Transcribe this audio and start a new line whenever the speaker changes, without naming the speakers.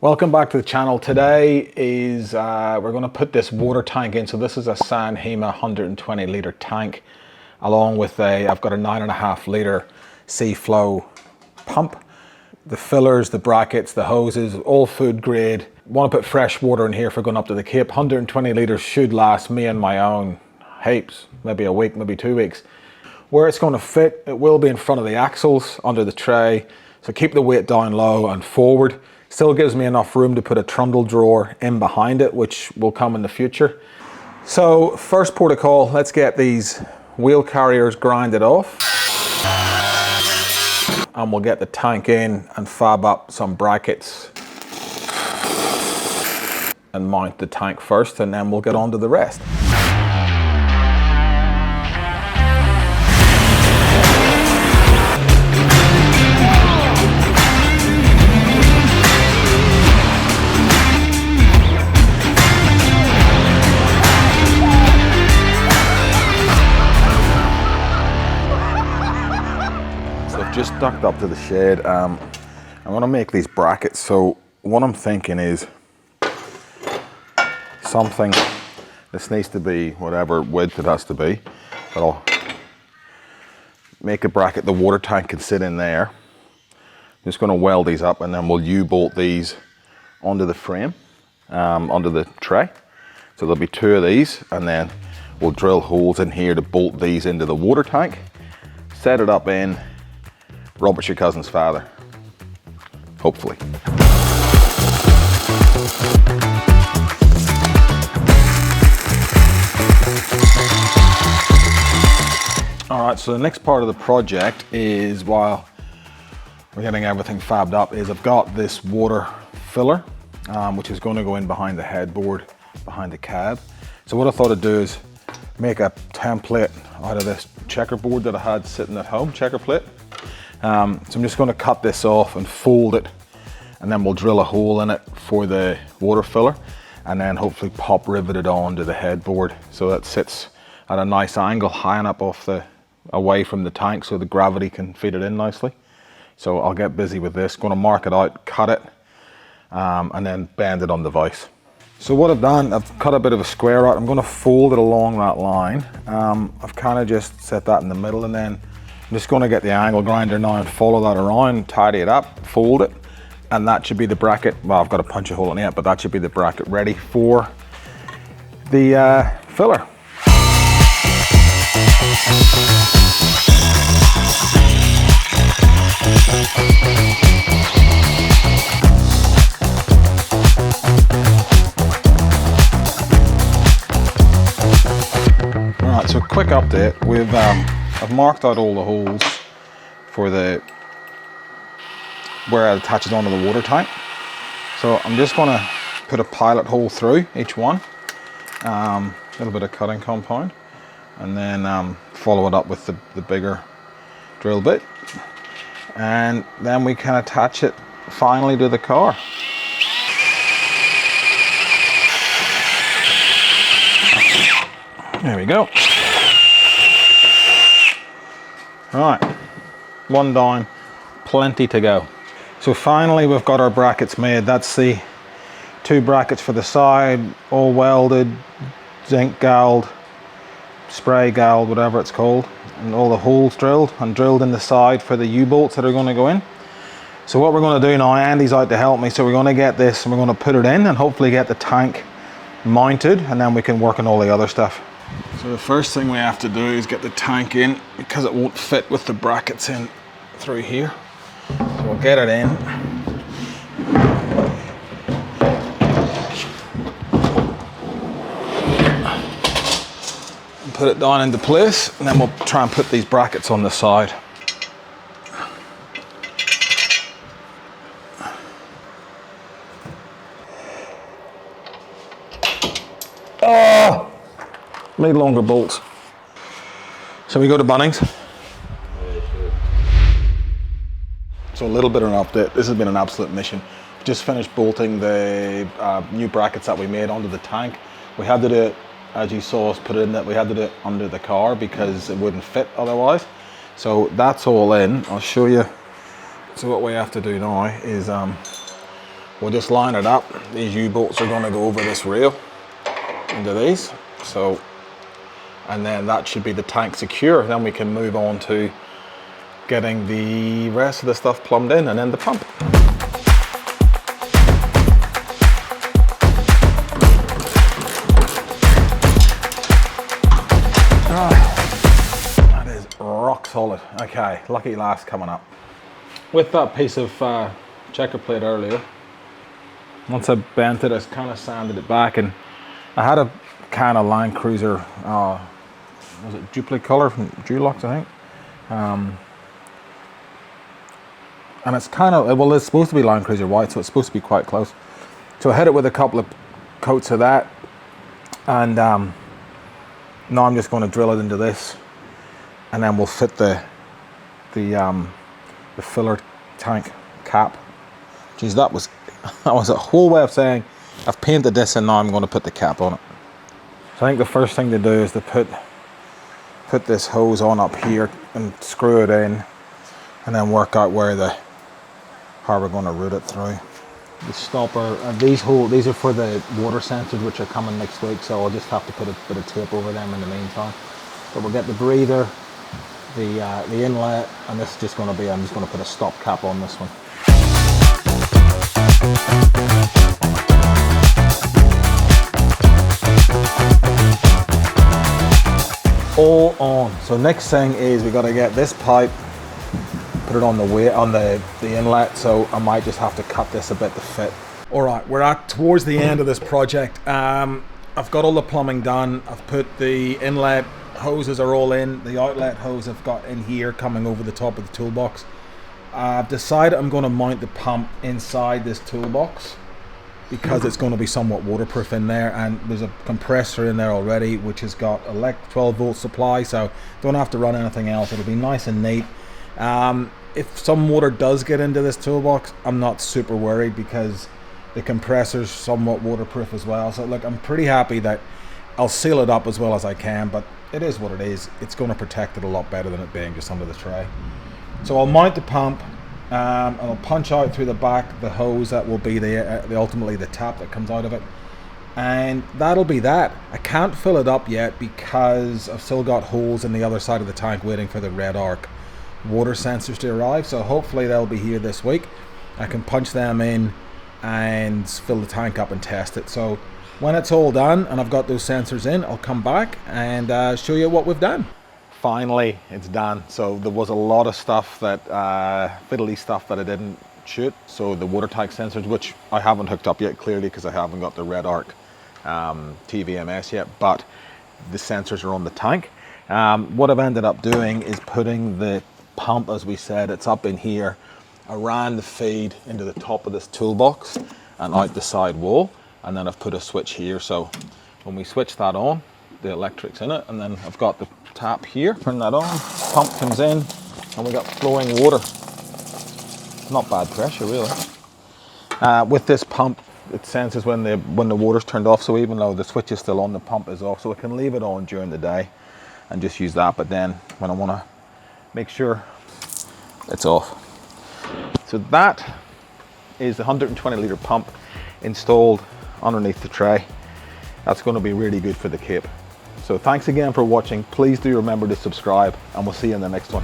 Welcome back to the channel. Today is we're going to put this water tank in. So this is a San Hema 120 litre tank, along with I've got a 9.5 litre sea flow pump. The fillers, the brackets, the hoses, all food grade. Want to put fresh water in here for going up to the Cape. 120 litres should last me and my own heaps, maybe a week, maybe 2 weeks. Where it's going to fit, it will be in front of the axles, under the tray. So keep the weight down low and forward. Still gives me enough room to put a trundle drawer in behind it, which will come in the future. So first port of call, let's get these wheel carriers grinded off. And we'll get the tank in and fab up some brackets and mount the tank first, and then we'll get on to the rest. Just ducked up to the shed. I'm gonna make these brackets. So what I'm thinking is something, this needs to be whatever width it has to be, but I'll make a bracket the water tank can sit in there. I'm just gonna weld these up, and then we'll U-bolt these onto the frame, onto the tray. So there'll be 2 of these, and then we'll drill holes in here to bolt these into the water tank, set it up in Robert's your cousin's father, hopefully. All right, so the next part of the project is, while we're getting everything fabbed up, is I've got this water filler, which is going to go in behind the headboard, behind the cab. So what I thought I'd do is make a template out of this checkerboard that I had sitting at home, checker plate. So I'm just going to cut this off and fold it, and then we'll drill a hole in it for the water filler, and then hopefully pop rivet it onto the headboard so that sits at a nice angle, high enough away from the tank so the gravity can feed it in nicely. So I'll get busy with this, going to mark it out, cut it, and then bend it on the vise. So what I've done, I've cut a bit of a square out. I'm going to fold it along that line. I've kind of just set that in the middle, and then I'm just going to get the angle grinder now and follow that around, tidy it up, fold it, and that should be the bracket. Well, I've got to punch a hole in it, but that should be the bracket ready for the filler. All right, so quick update. I've marked out all the holes for where it attaches onto the water tank. So I'm just going to put a pilot hole through each one, a little bit of cutting compound, and then follow it up with the bigger drill bit, and then we can attach it finally to the car. There we go. Right, one down, plenty to go. So finally we've got our brackets made. That's the 2 brackets for the side, all welded, zinc galled, spray galled, whatever it's called, and all the holes drilled and drilled in the side for the U-bolts that are going to go in. So what we're going to do now, Andy's out to help me, so we're going to get this and we're going to put it in and hopefully get the tank mounted, and then we can work on all the other stuff. So the first thing we have to do is get the tank in, because it won't fit with the brackets in through here. So we'll get it in. And put it down into place, and then we'll try and put these brackets on the side. Oh! Need longer bolts. So we go to Bunnings. So a little bit of an update. This has been an absolute mission. Just finished bolting the new brackets that we made onto the tank. We had to do it, as you saw us put it in, that we had to do it under the car because it wouldn't fit otherwise. So that's all in. I'll show you. So what we have to do now is we'll just line it up. These U-bolts are going to go over this rail into these. So, and then that should be the tank secure. Then we can move on to getting the rest of the stuff plumbed in, and then the pump. That is rock solid. Okay, lucky last coming up. With that piece of checker plate earlier, once I bent it, I kind of sanded it back, and I had a can of Landcruiser, was it Duplicolor from Dulux, I think. And it's kind of, well, it's supposed to be Landcruiser white, so it's supposed to be quite close. So I hit it with a couple of coats of that, and now I'm just going to drill it into this, and then we'll fit the filler tank cap. Geez, that was a whole way of saying I've painted this and now I'm going to put the cap on it. So I think the first thing to do is to put this hose on up here and screw it in, and then work out how we're going to route it through. The stopper, and these are for the water sensors, which are coming next week, so I'll just have to put a bit of tape over them in the meantime. But we'll get the breather, the inlet, and this is just going to be, I'm just going to put a stop cap on this one. All on. So next thing is we got to get this pipe, put it on the inlet, so I might just have to cut this a bit to fit. All right, we're towards the end of this project. I've got all the plumbing done. I've put the inlet hoses are all in. The outlet hose I've got in here coming over the top of the toolbox. I've decided I'm going to mount the pump inside this toolbox because it's going to be somewhat waterproof in there, and there's a compressor in there already which has got a 12 volt supply, so don't have to run anything else. It'll be nice and neat. If some water does get into this toolbox, I'm not super worried because the compressor's somewhat waterproof as well. So look, I'm pretty happy that I'll seal it up as well as I can, but it is what it is. It's going to protect it a lot better than it being just under the tray. So I'll mount the pump, and I'll punch out through the back the hose that will be ultimately the tap that comes out of it, and that'll be that. I can't fill it up yet because I've still got holes in the other side of the tank waiting for the red arc water sensors to arrive, so hopefully they'll be here this week. I can punch them in and fill the tank up and test it. So when it's all done and I've got those sensors in, I'll come back and show you what we've done. Finally, it's done. So there was a lot of stuff that fiddly stuff that I didn't shoot. So the water tank sensors, which I haven't hooked up yet, clearly because I haven't got the red arc TVMS yet, but the sensors are on the tank. What I've ended up doing is putting the pump, as we said, it's up in here. I ran the feed into the top of this toolbox and out the side wall, and then I've put a switch here, so when we switch that on, the electric's in it, and then I've got the tap here, turn that on, pump comes in, and we got flowing water. Not bad pressure really. With this pump, it senses when the water's turned off, so even though the switch is still on, the pump is off, so I can leave it on during the day and just use that, but then when I want to make sure it's off. So that is the 120 litre pump installed underneath the tray. That's going to be really good for the Cape. So thanks again for watching. Please do remember to subscribe, and we'll see you in the next one.